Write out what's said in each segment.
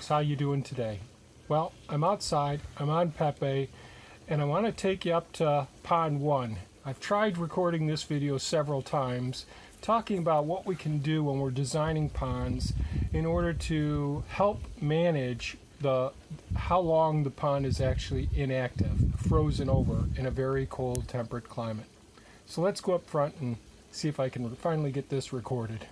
folks, how you doing today? Well, I'm outside, I'm on Pepe, and I want to take you up to Pond 1. I've tried recording this video several times, talking about what we can do when we're designing ponds in order to help manage how long the pond is actually inactive, frozen over in a very cold temperate climate. So let's go up front and see if I can finally get this recorded.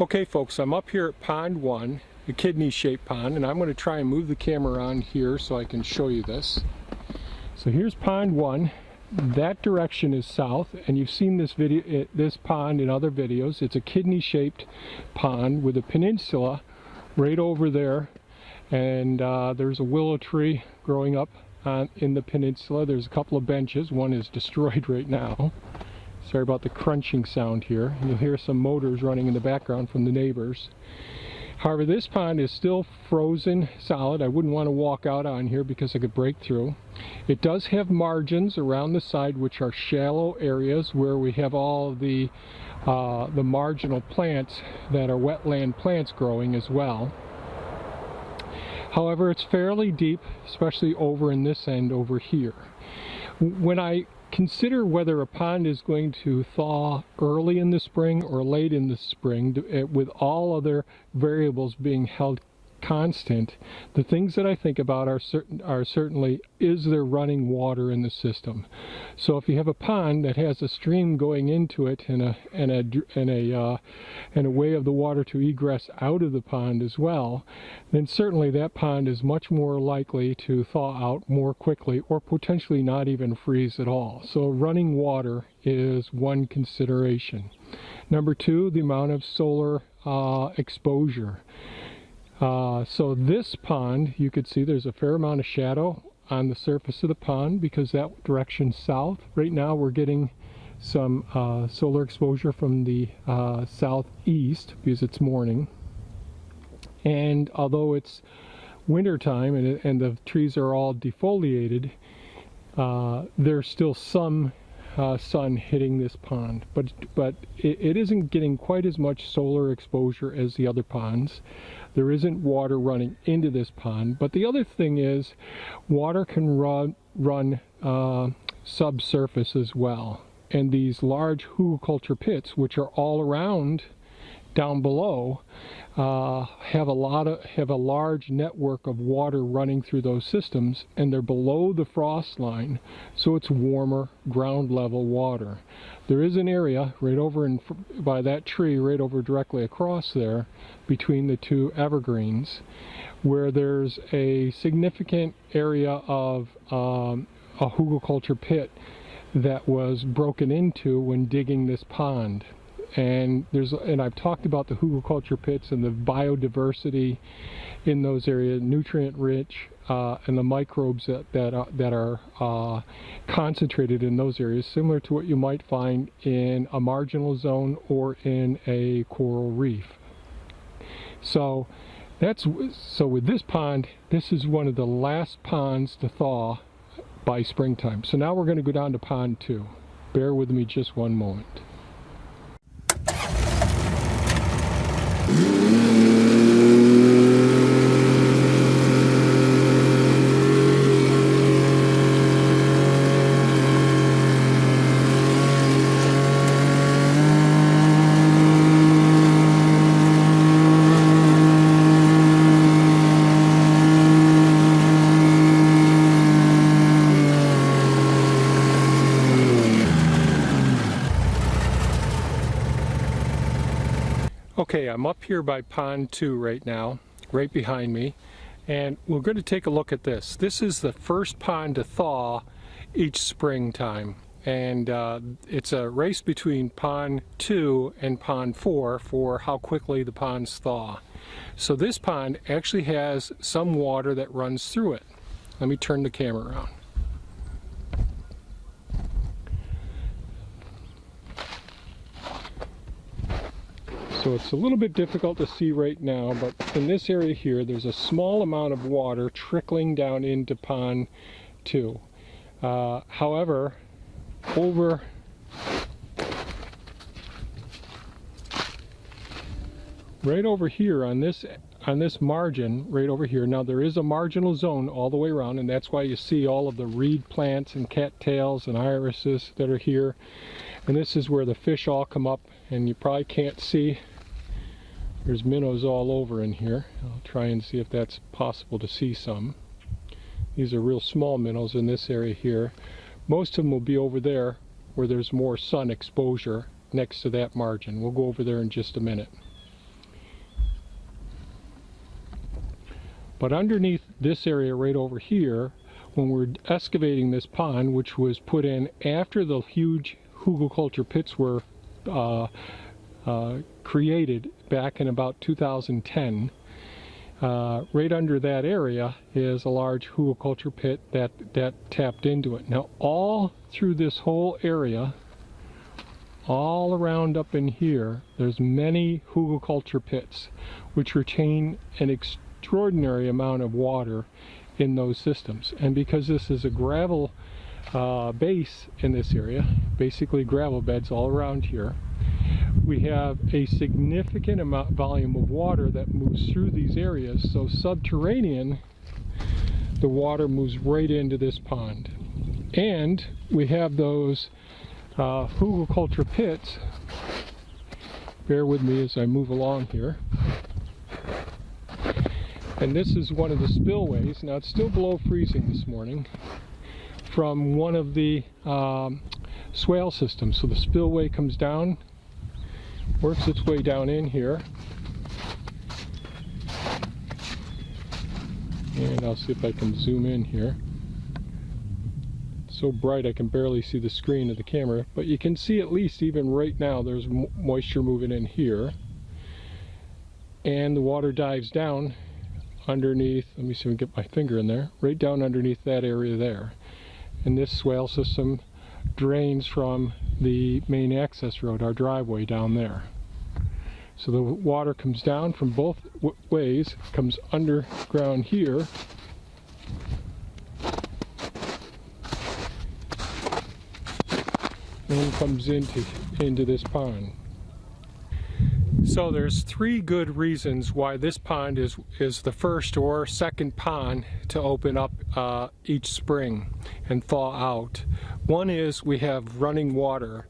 Okay folks, I'm up here at Pond 1, a kidney-shaped pond, and I'm going to try and move the camera on here so I can show you this. So here's Pond 1. That direction is south, and you've seen this pond in other videos. It's a kidney-shaped pond with a peninsula right over there, and there's a willow tree growing up in the peninsula. There's a couple of benches. One is destroyed right now. Sorry about the crunching sound here. You'll hear some motors running in the background from the neighbors. However, this pond is still frozen solid. I wouldn't want to walk out on here because I could break through. It does have margins around the side, which are shallow areas where we have all the marginal plants that are wetland plants growing as well. However, it's fairly deep, especially over in this end over here. When I consider whether a pond is going to thaw early in the spring or late in the spring, with all other variables being held constant, the things that I think about are certainly, is there running water in the system? So if you have a pond that has a stream going into it and a way of the water to egress out of the pond as well, then certainly that pond is much more likely to thaw out more quickly or potentially not even freeze at all. So running water is one consideration. Number two, the amount of solar exposure. So this pond, you could see there's a fair amount of shadow on the surface of the pond because that direction's south. Right now we're getting some solar exposure from the southeast because it's morning. And although it's winter time and the trees are all defoliated, there's still some sun hitting this pond, but it isn't getting quite as much solar exposure as the other ponds. There isn't water running into this pond, but the other thing is water can run subsurface as well, and these large hugelkultur pits, which are all around down below, have a large network of water running through those systems, and they're below the frost line, so it's warmer ground level water. There is an area right over by that tree, right over directly across there, between the two evergreens, where there's a significant area of a hugelkultur pit that was broken into when digging this pond. and I've talked about the hugelkultur pits and the biodiversity in those areas, nutrient rich, and the microbes that are concentrated in those areas, similar to what you might find in a marginal zone or in a coral reef. So with this pond, this is one of the last ponds to thaw by springtime. So now we're going to go down to pond 2. Bear with me just one moment. Okay, I'm up here by pond 2 right now, right behind me, and we're going to take a look at this. This is the first pond to thaw each springtime, and it's a race between pond 2 and pond 4 for how quickly the ponds thaw. So this pond actually has some water that runs through it. Let me turn the camera around. So it's a little bit difficult to see right now, but in this area here, there's a small amount of water trickling down into pond 2. However, right over here on this margin, right over here, now there is a marginal zone all the way around, and that's why you see all of the reed plants and cattails and irises that are here. And this is where the fish all come up, and you probably can't see. There's minnows all over in here. I'll try and see if that's possible to see some. These are real small minnows in this area here. Most of them will be over there where there's more sun exposure next to that margin. We'll go over there in just a minute. But underneath this area right over here, when we're excavating this pond, which was put in after the huge hugelkultur pits were created back in about 2010, right under that area is a large hugelkultur pit that tapped into it. Now all through this whole area, all around up in here, there's many hugelkultur pits which retain an extraordinary amount of water in those systems. And because this is a gravel base in this area, basically gravel beds all around here, we have a significant volume of water that moves through these areas. So subterranean, the water moves right into this pond. And we have those hugelkultur pits. Bear with me as I move along here. And this is one of the spillways. Now it's still below freezing this morning, from one of the swale systems. So the spillway comes down, works its way down in here, and I'll see if I can zoom in here. It's so bright I can barely see the screen of the camera, but you can see at least even right now there's moisture moving in here, and the water dives down underneath. Let me see if I can get my finger in there, right down underneath that area there. And this swale system drains from the main access road, our driveway down there. So the water comes down from both ways, comes underground here, and comes into this pond. So there's 3 good reasons why this pond is the first or second pond to open up each spring and thaw out. One is we have running water.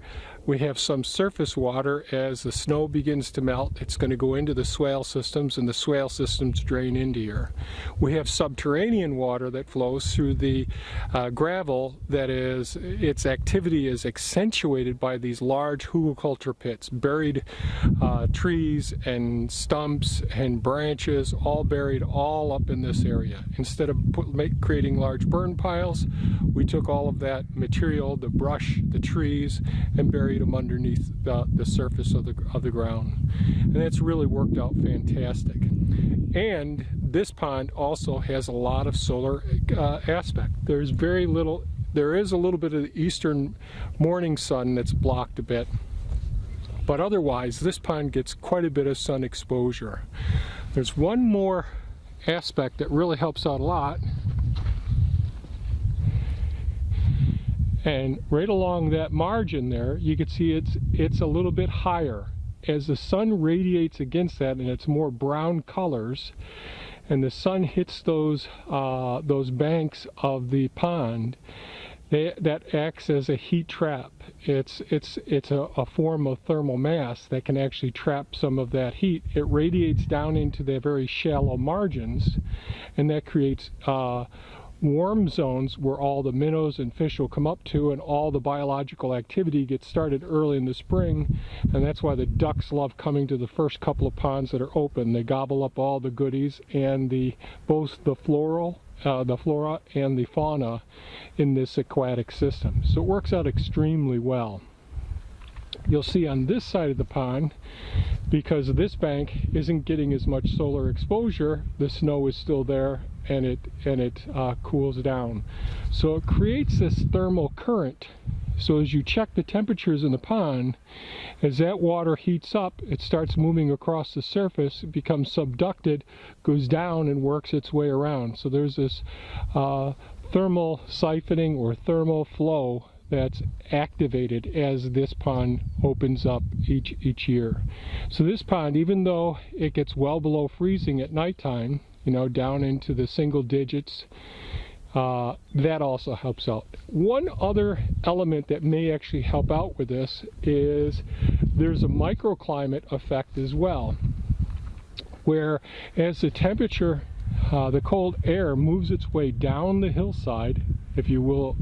We have some surface water. As the snow begins to melt, it's going to go into the swale systems, and the swale systems drain into here. We have subterranean water that flows through the gravel, that is, its activity is accentuated by these large hugelkultur pits, buried trees and stumps and branches, all buried all up in this area. Instead of creating large burn piles, we took all of that material, the brush, the trees, and buried buried them underneath the surface of the ground. And that's really worked out fantastic. And this pond also has a lot of solar aspect. There is a little bit of the eastern morning sun that's blocked a bit. But otherwise, this pond gets quite a bit of sun exposure. There's one more aspect that really helps out a lot. And right along that margin there, you can see it's a little bit higher. As the sun radiates against that, and it's more brown colors, and the sun hits those banks of the pond, that acts as a heat trap. It's a form of thermal mass that can actually trap some of that heat. It radiates down into the very shallow margins, and that creates warm zones where all the minnows and fish will come up to, and all the biological activity gets started early in the spring. And that's why the ducks love coming to the first couple of ponds that are open. They gobble up all the goodies, and both the flora and the fauna in this aquatic system. So it works out extremely well. You'll see on this side of the pond, because this bank isn't getting as much solar exposure, the snow is still there, and it cools down. So it creates this thermal current. So as you check the temperatures in the pond, as that water heats up, it starts moving across the surface, it becomes subducted, goes down, and works its way around. So there's this thermal siphoning or thermal flow that's activated as this pond opens up each year. So this pond, even though it gets well below freezing at nighttime, down into the single digits, that also helps out. One other element that may actually help out with this is there's a microclimate effect as well, where as the temperature, the cold air moves its way down the hillside. If you will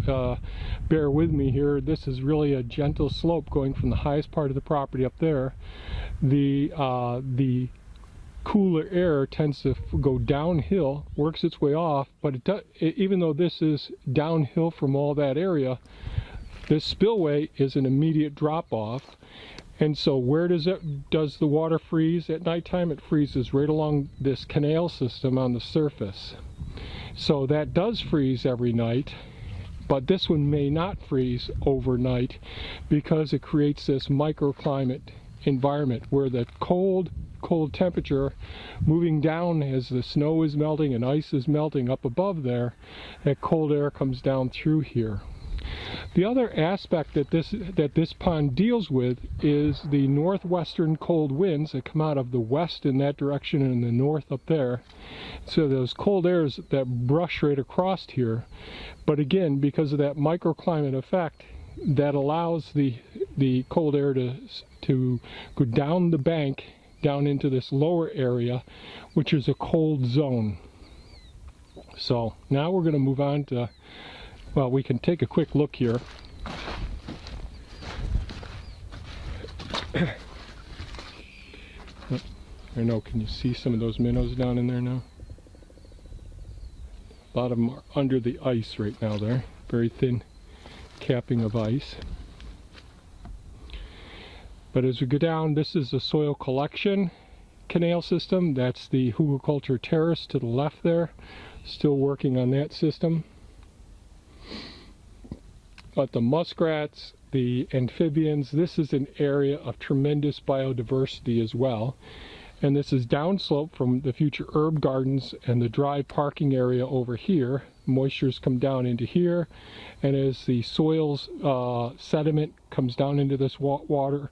bear with me here, this is really a gentle slope going from the highest part of the property up there. The cooler air tends to go downhill, works its way off, but even though this is downhill from all that area, this spillway is an immediate drop off. And so where does the water freeze at nighttime? It freezes right along this canal system on the surface. So that does freeze every night, but this one may not freeze overnight because it creates this microclimate environment where the cold temperature moving down as the snow is melting and ice is melting up above there, that cold air comes down through here. The other aspect that this pond deals with is the northwestern cold winds that come out of the west in that direction and the north up there. So those cold airs that brush right across here, but again, because of that microclimate effect, that allows the cold air to go down the bank down into this lower area, which is a cold zone. So now we're going to move on to, well, we can take a quick look here. I know, can you see some of those minnows down in there now? A lot of them are under the ice right now there. Very thin capping of ice. But as we go down, this is the soil collection canal system. That's the hugelkultur terrace to the left there. Still working on that system. But the muskrats, the amphibians, this is an area of tremendous biodiversity as well. And this is downslope from the future herb gardens and the dry parking area over here. Moistures come down into here, and as the soil's sediment comes down into this water,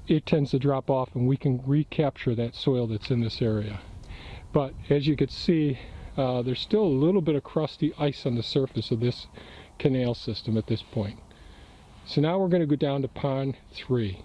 it tends to drop off, and we can recapture that soil that's in this area. But as you can see, there's still a little bit of crusty ice on the surface of this canal system at this point. So now we're going to go down to pond 3.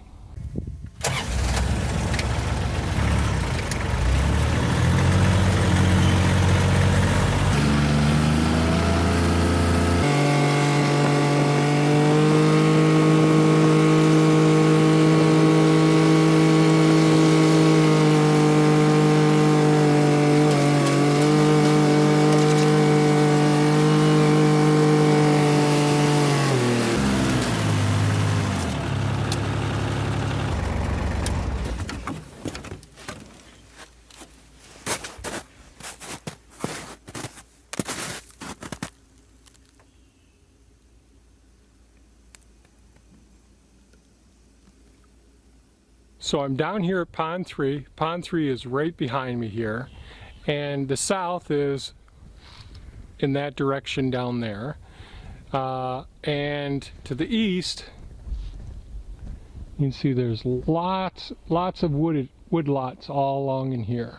So I'm down here at Pond 3. Pond 3 is right behind me here, and the south is in that direction down there. And to the east, you can see there's lots of wood lots all along in here.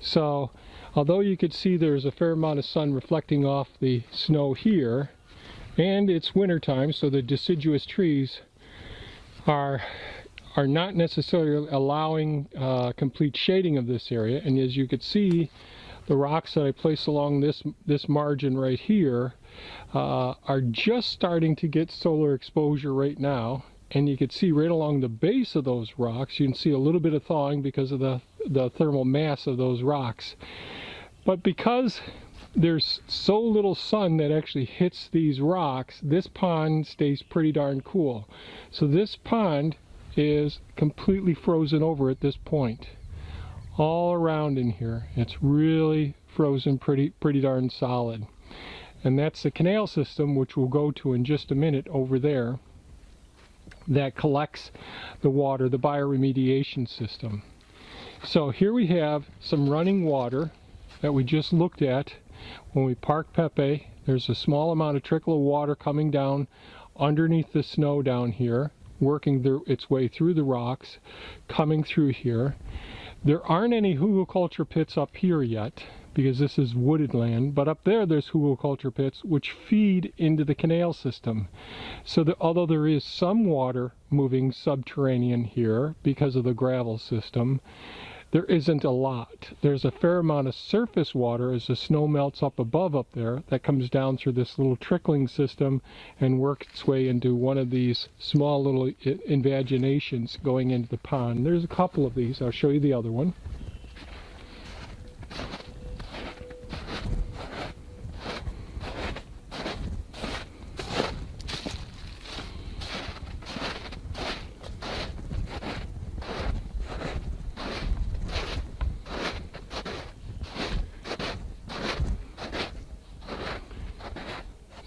So although you could see there's a fair amount of sun reflecting off the snow here, and it's winter time, so the deciduous trees are not necessarily allowing complete shading of this area. And as you could see, the rocks that I placed along this margin right here are just starting to get solar exposure right now. And you can see right along the base of those rocks, you can see a little bit of thawing because of the thermal mass of those rocks. But because there's so little sun that actually hits these rocks, this pond stays pretty darn cool. So this pond is completely frozen over at this point. All around in here, it's really frozen pretty darn solid. And that's the canal system, which we'll go to in just a minute over there, that collects the water, the bioremediation system. So here we have some running water that we just looked at when we parked Pepe. There's a small amount of trickle of water coming down underneath the snow down here, working its way through the rocks, coming through here. There aren't any hugelkultur pits up here yet, because this is wooded land, but up there's hugelkultur pits which feed into the canal system. So although there is some water moving subterranean here because of the gravel system, there isn't a lot. There's a fair amount of surface water as the snow melts up above up there that comes down through this little trickling system and works its way into one of these small little invaginations going into the pond. There's a couple of these. I'll show you the other one.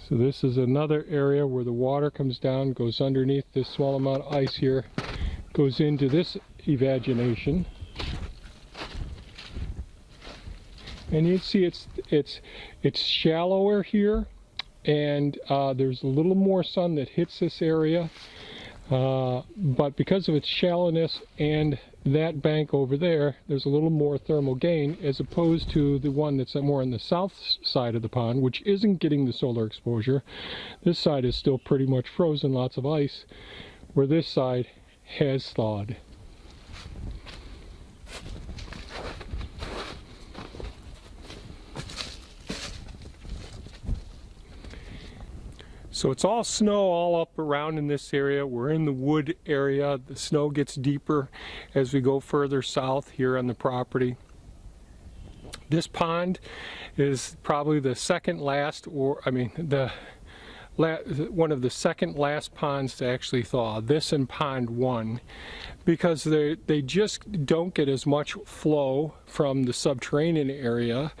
So this is another area where the water comes down, goes underneath this small amount of ice here, goes into this evagination. And you can see it's shallower here, and there's a little more sun that hits this area. But because of its shallowness and that bank over there, there's a little more thermal gain as opposed to the one that's more on the south side of the pond, which isn't getting the solar exposure. This side is still pretty much frozen, lots of ice, where this side has thawed. So it's all snow all up around in this area. We're in the wood area. The snow gets deeper as we go further south here on the property. This pond is probably the second last, one of the second last ponds to actually thaw, this and Pond 1, because they just don't get as much flow from the subterranean area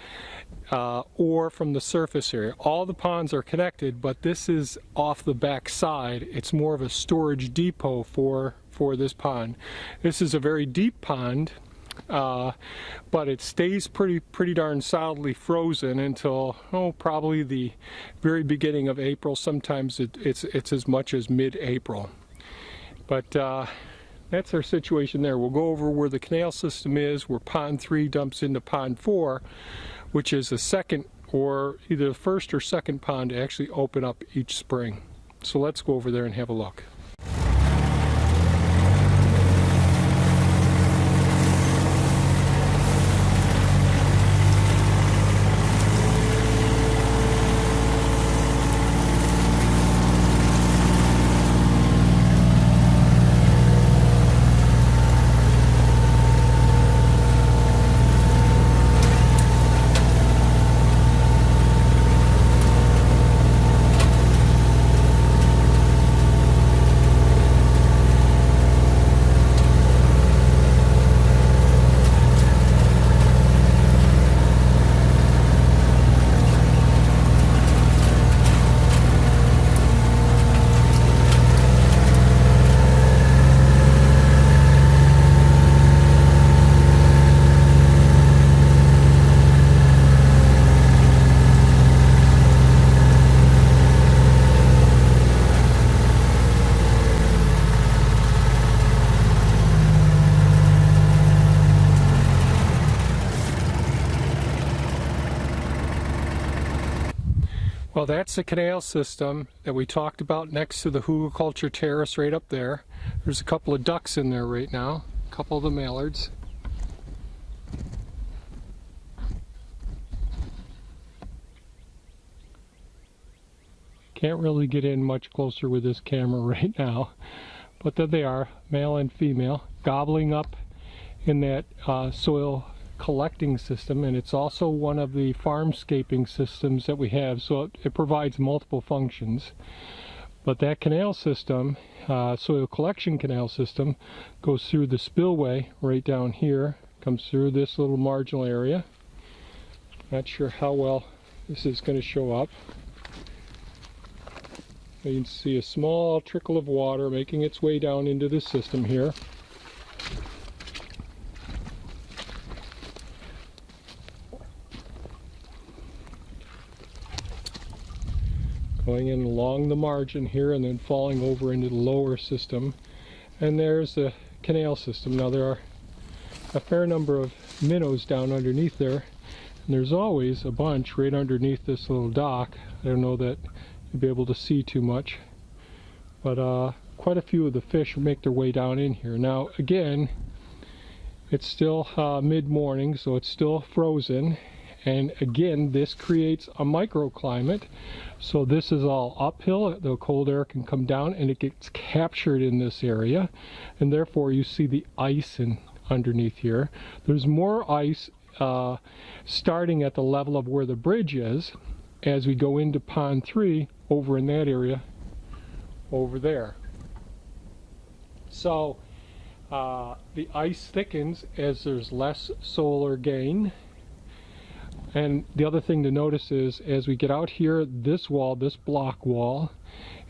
or from the surface area. All the ponds are connected, but this is off the back side. It's more of a storage depot for this pond. This is a very deep pond, but it stays pretty darn solidly frozen until probably the very beginning of April. Sometimes it's as much as mid-April. But that's our situation there. We'll go over where the canal system is, where Pond 3 dumps into Pond 4, which is the second, or either the first or second pond to actually open up each spring. So let's go over there and have a look. that's the canal system that we talked about next to the hugelkultur terrace right up there. There's a couple of ducks in there right now, a couple of the mallards. Can't really get in much closer with this camera right now, but there they are, male and female, gobbling up in that soil collecting system, and it's also one of the farmscaping systems that we have, so it provides multiple functions. But that canal system, soil collection canal system, goes through the spillway right down here, comes through this little marginal area. Not sure how well this is going to show up. You can see a small trickle of water making its way down into the system here. Going in along the margin here and then falling over into the lower system. And there's the canal system. Now there are a fair number of minnows down underneath there. And there's always a bunch right underneath this little dock. I don't know that you'll be able to see too much. But quite a few of the fish make their way down in here. Now again, it's still mid-morning, so it's still frozen. And again, this creates a microclimate. So this is all uphill. The cold air can come down and it gets captured in this area. And therefore you see the ice underneath here. There's more ice starting at the level of where the bridge is as we go into Pond 3 over in that area over there. So the ice thickens as there's less solar gain. And the other thing to notice is as we get out here, this wall, this block wall,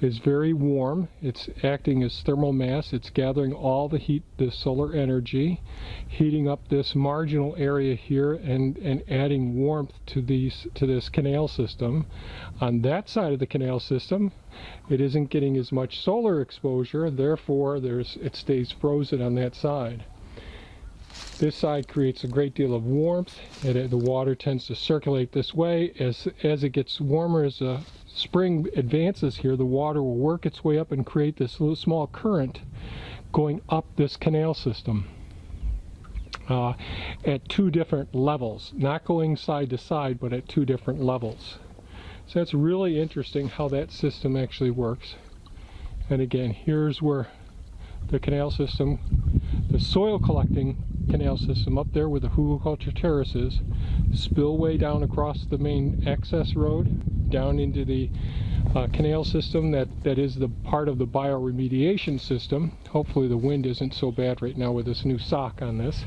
is very warm. It's acting as thermal mass. It's gathering all the heat, the solar energy, heating up this marginal area here and adding warmth to this canal system. On that side of the canal system, it isn't getting as much solar exposure, therefore it stays frozen on that side. This side creates a great deal of warmth, and the water tends to circulate this way. As it gets warmer, as the spring advances here, the water will work its way up and create this little small current going up this canal system at two different levels, not going side to side, but at two different levels. So that's really interesting how that system actually works. And again, here's where the canal system, the soil collecting canal system up there where the hugelkultur terraces, spillway down across the main access road down into the canal system that is the part of the bioremediation system. Hopefully the wind isn't so bad right now with this new sock on this.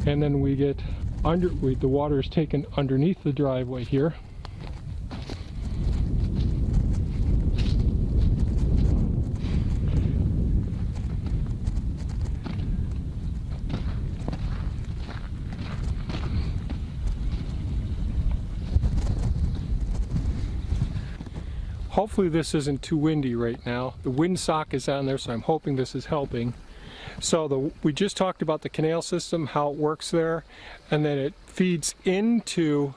And then we get the water is taken underneath the driveway here. Hopefully this isn't too windy right now. The wind sock is on there, so I'm hoping this is helping. So we just talked about the canal system, how it works there, and then it feeds into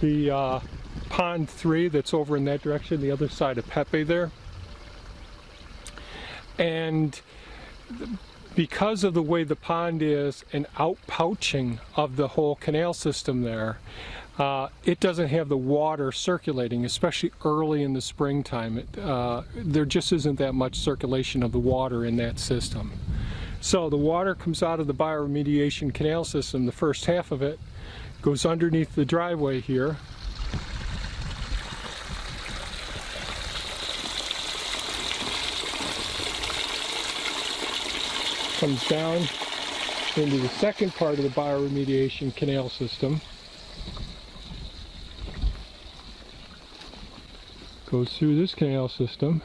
the Pond 3 that's over in that direction, the other side of Pepe there. And because of the way the pond is, an outpouching of the whole canal system there, it doesn't have the water circulating, especially early in the springtime. There just isn't that much circulation of the water in that system. So the water comes out of the bioremediation canal system, the first half of it goes underneath the driveway here. Comes down into the second part of the bioremediation canal system. Goes through this canal system.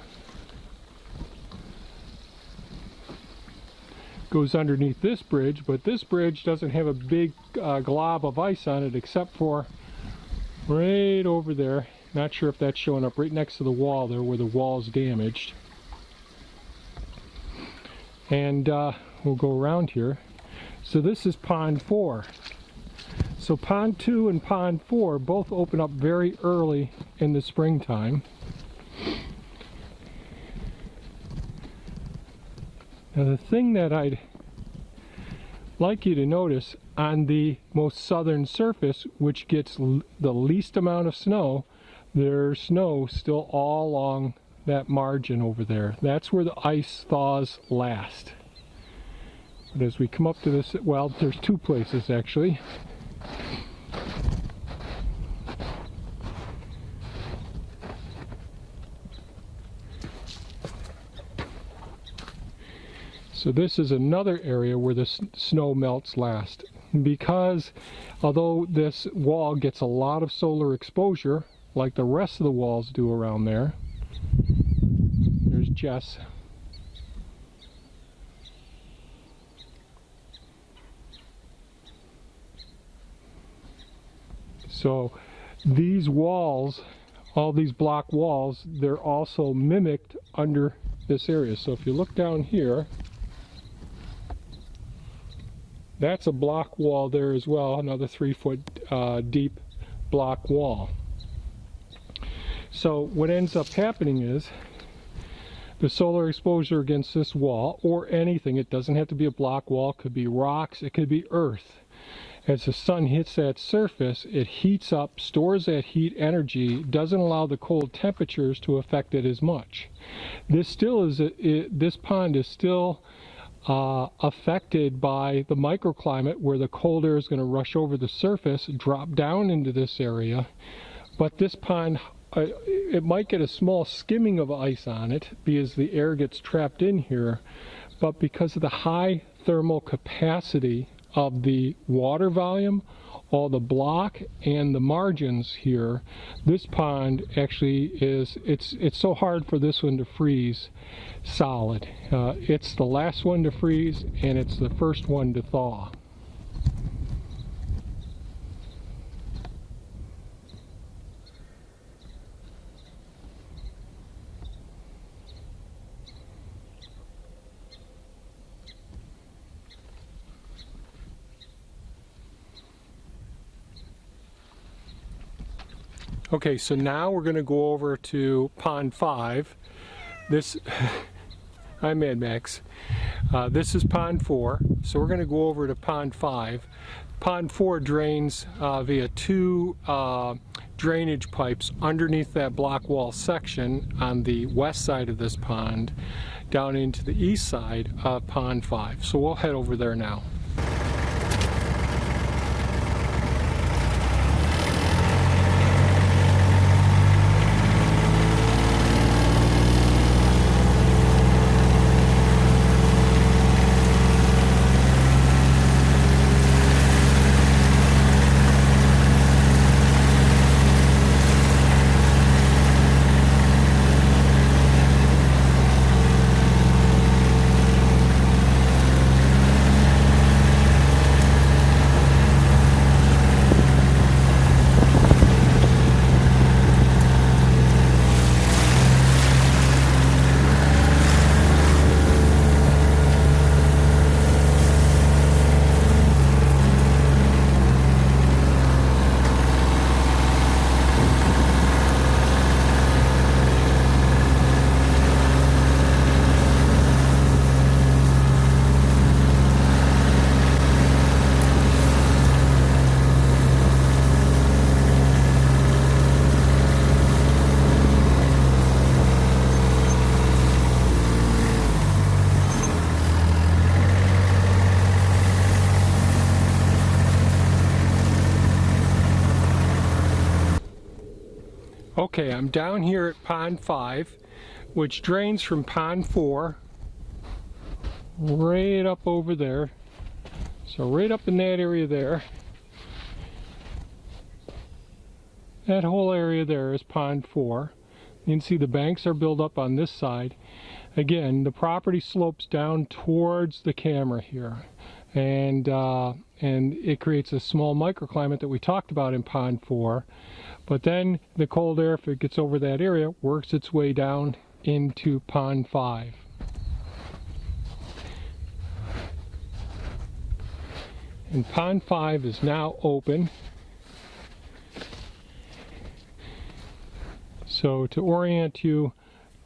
Goes underneath this bridge, but this bridge doesn't have a big glob of ice on it except for right over there. Not sure if that's showing up right next to the wall there where the wall's damaged. And we'll go around here. So this is Pond 4. So So pond 2 and pond 4 both open up very early in the springtime. Now the thing that I'd like you to notice on the most southern surface, which gets the least amount of snow, there's snow still all along that margin over there. That's where the ice thaws last. But as we come up to this, well, there's two places actually. So this is another area where the snow melts last. Because although this wall gets a lot of solar exposure, like the rest of the walls do around there, there's Jess. So these walls, all these block walls, they're also mimicked under this area. So if you look down here, that's a block wall there as well, another 3-foot deep block wall. So what ends up happening is the solar exposure against this wall, or anything, it doesn't have to be a block wall, it could be rocks, it could be earth. As the sun hits that surface, it heats up, stores that heat energy, doesn't allow the cold temperatures to affect it as much. This pond is still affected by the microclimate, where the cold air is going to rush over the surface, drop down into this area. But this pond, it might get a small skimming of ice on it because the air gets trapped in here, but because of the high thermal capacity of the water volume, all the block and the margins here, this pond actually is, it's so hard for this one to freeze solid. It's the last one to freeze and it's the first one to thaw. Okay, so now we're going to go over to pond 5. This, I'm Mad Max. This is pond 4, so we're going to go over to pond 5. Pond 4 drains via 2 drainage pipes underneath that block wall section on the west side of this pond down into the east side of pond 5. So we'll head over there now. Okay, I'm down here at pond 5, which drains from pond 4 right up over there. So right up in that area there. That whole area there is pond 4. You can see the banks are built up on this side. Again, the property slopes down towards the camera here. And it creates a small microclimate that we talked about in pond 4. But then the cold air, if it gets over that area, works its way down into pond 5. And pond 5 is now open. So to orient you,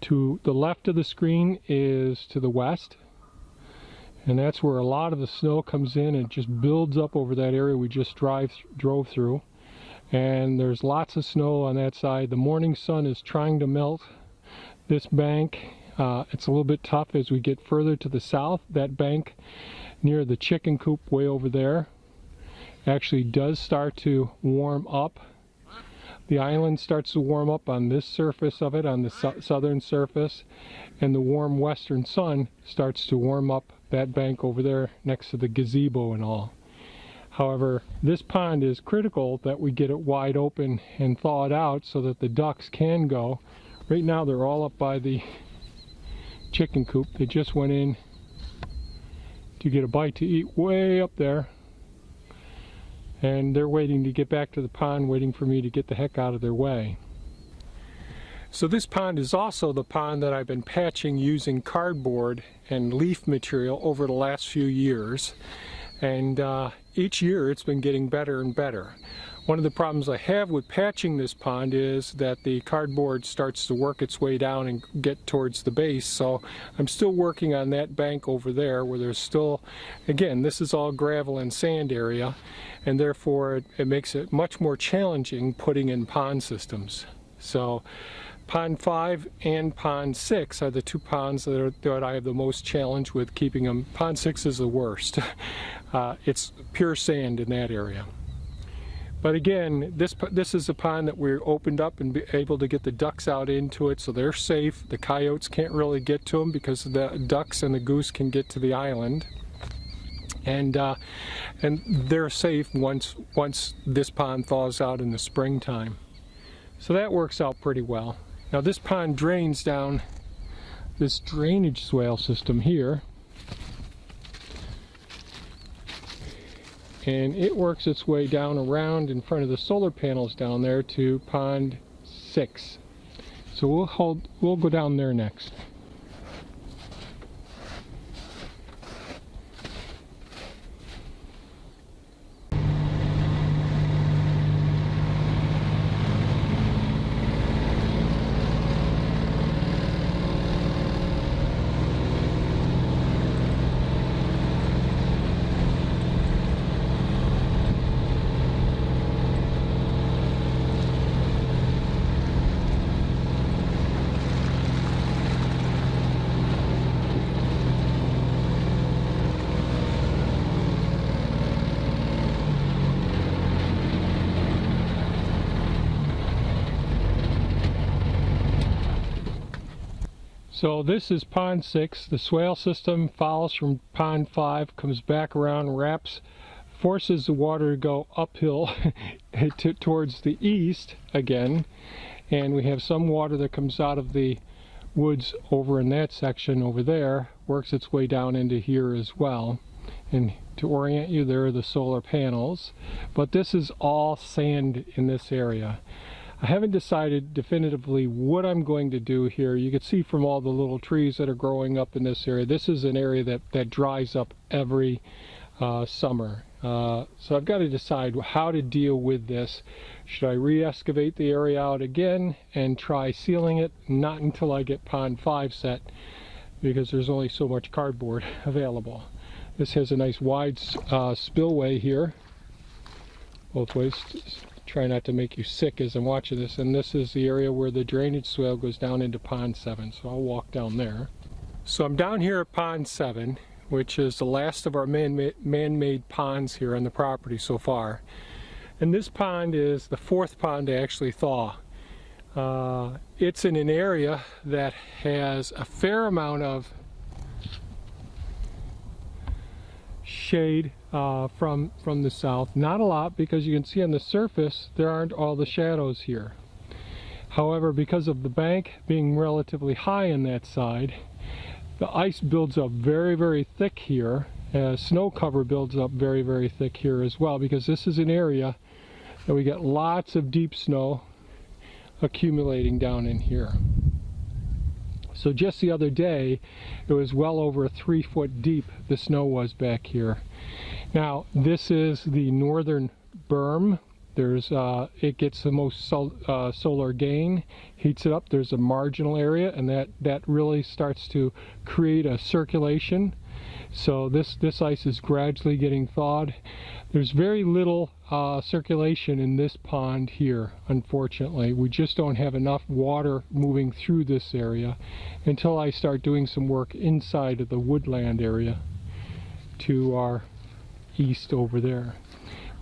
to the left of the screen is to the west, and that's where a lot of the snow comes in and just builds up over that area we just drove through. And there's lots of snow on that side. The morning sun is trying to melt this bank. It's a little bit tough as we get further to the south. That bank near the chicken coop way over there actually does start to warm up. The island starts to warm up on this surface of it, on the southern surface, and the warm western sun starts to warm up that bank over there next to the gazebo and all. However, this pond is critical that we get it wide open and thaw it out so that the ducks can go. Right now they're all up by the chicken coop. They just went in to get a bite to eat way up there. And they're waiting to get back to the pond, waiting for me to get the heck out of their way. So this pond is also the pond that I've been patching using cardboard and leaf material over the last few years. And each year it's been getting better and better. One of the problems I have with patching this pond is that the cardboard starts to work its way down and get towards the base. So I'm still working on that bank over there where there's still, again, this is all gravel and sand area, and therefore it makes it much more challenging putting in pond systems. So pond 5 and pond 6 are the two ponds that I have the most challenge with keeping them. Pond 6 is the worst. It's pure sand in that area. But again, this is a pond that we opened up and be able to get the ducks out into it, so they're safe. The coyotes can't really get to them because the ducks and the goose can get to the island. And they're safe once this pond thaws out in the springtime. So that works out pretty well. Now this pond drains down this drainage swale system here, and it works its way down around in front of the solar panels down there to pond 6. So we'll go down there next. So this is pond 6. The swale system follows from pond 5, comes back around, forces the water to go uphill towards the east again, and we have some water that comes out of the woods over in that section over there, works its way down into here as well. And to orient you, there are the solar panels, but this is all sand in this area. I haven't decided definitively what I'm going to do here. You can see from all the little trees that are growing up in this area, this is an area that dries up every summer. So I've got to decide how to deal with this. Should I re-excavate the area out again and try sealing it? Not until I get pond 5 set, because there's only so much cardboard available. This has a nice wide spillway here, both ways. Try not to make you sick as I'm watching this, and this is the area where the drainage swale goes down into pond 7, so I'll walk down there. So I'm down here at pond 7, which is the last of our man-made ponds here on the property so far. And this pond is the 4th pond to actually thaw. It's in an area that has a fair amount of shade from the south. Not a lot, because you can see on the surface there aren't all the shadows here. However, because of the bank being relatively high on that side, the ice builds up very, very thick here. Snow cover builds up very, very thick here as well, because this is an area that we get lots of deep snow accumulating down in here. So just the other day, it was well over 3 foot deep, the snow was back here. Now, this is the northern berm. It gets the most solar gain, heats it up. There's a marginal area, and that really starts to create a circulation. So this ice is gradually getting thawed. There's very little circulation in this pond here, unfortunately. We just don't have enough water moving through this area until I start doing some work inside of the woodland area to our east over there.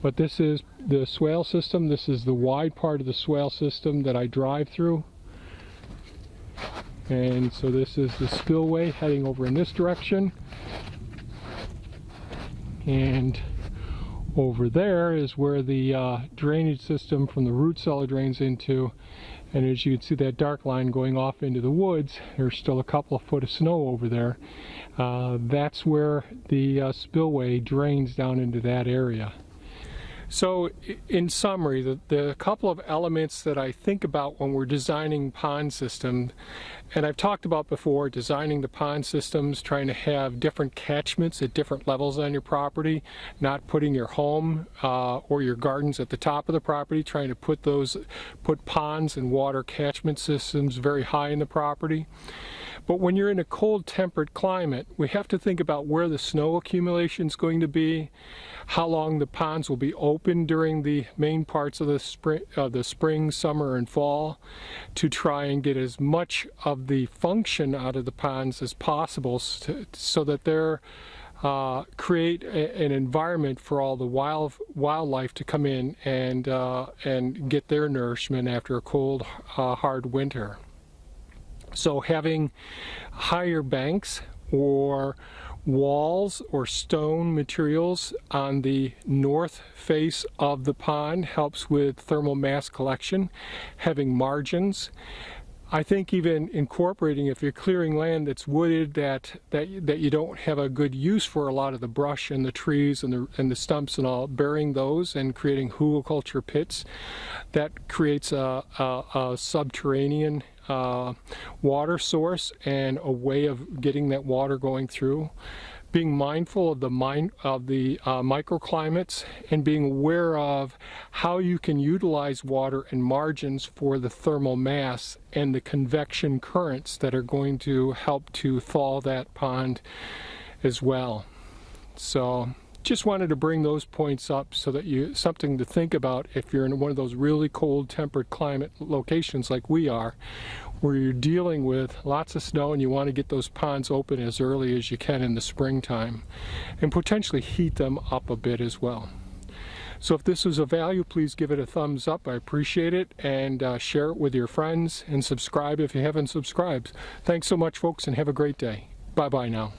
But this is the swale system. This is the wide part of the swale system that I drive through. And so this is the spillway heading over in this direction. And over there is where the drainage system from the root cellar drains into. And as you can see that dark line going off into the woods, there's still a couple of foot of snow over there. That's where the spillway drains down into that area. So in summary, the couple of elements that I think about when we're designing pond systems, and I've talked about before, designing the pond systems, trying to have different catchments at different levels on your property, not putting your home or your gardens at the top of the property, trying to put ponds and water catchment systems very high in the property. But when you're in a cold temperate climate, we have to think about where the snow accumulation is going to be, how long the ponds will be open during the main parts of the spring, summer, and fall, to try and get as much of the function out of the ponds as possible, so that they're create an environment for all the wildlife to come in and get their nourishment after a cold, hard winter. So having higher banks or walls or stone materials on the north face of the pond helps with thermal mass collection. Having margins, I think even incorporating, if you're clearing land that's wooded, that you don't have a good use for a lot of the brush and the trees and the stumps and all, burying those and creating hugelkultur pits, that creates a subterranean water source and a way of getting that water going through. Being mindful of the microclimates and being aware of how you can utilize water and margins for the thermal mass and the convection currents that are going to help to thaw that pond as well. So just wanted to bring those points up so that something to think about if you're in one of those really cold temperate climate locations like we are, where you're dealing with lots of snow and you want to get those ponds open as early as you can in the springtime and potentially heat them up a bit as well. So if this was of value, please give it a thumbs up. I appreciate it, and share it with your friends and subscribe if you haven't subscribed. Thanks so much, folks, and have a great day. Bye-bye now.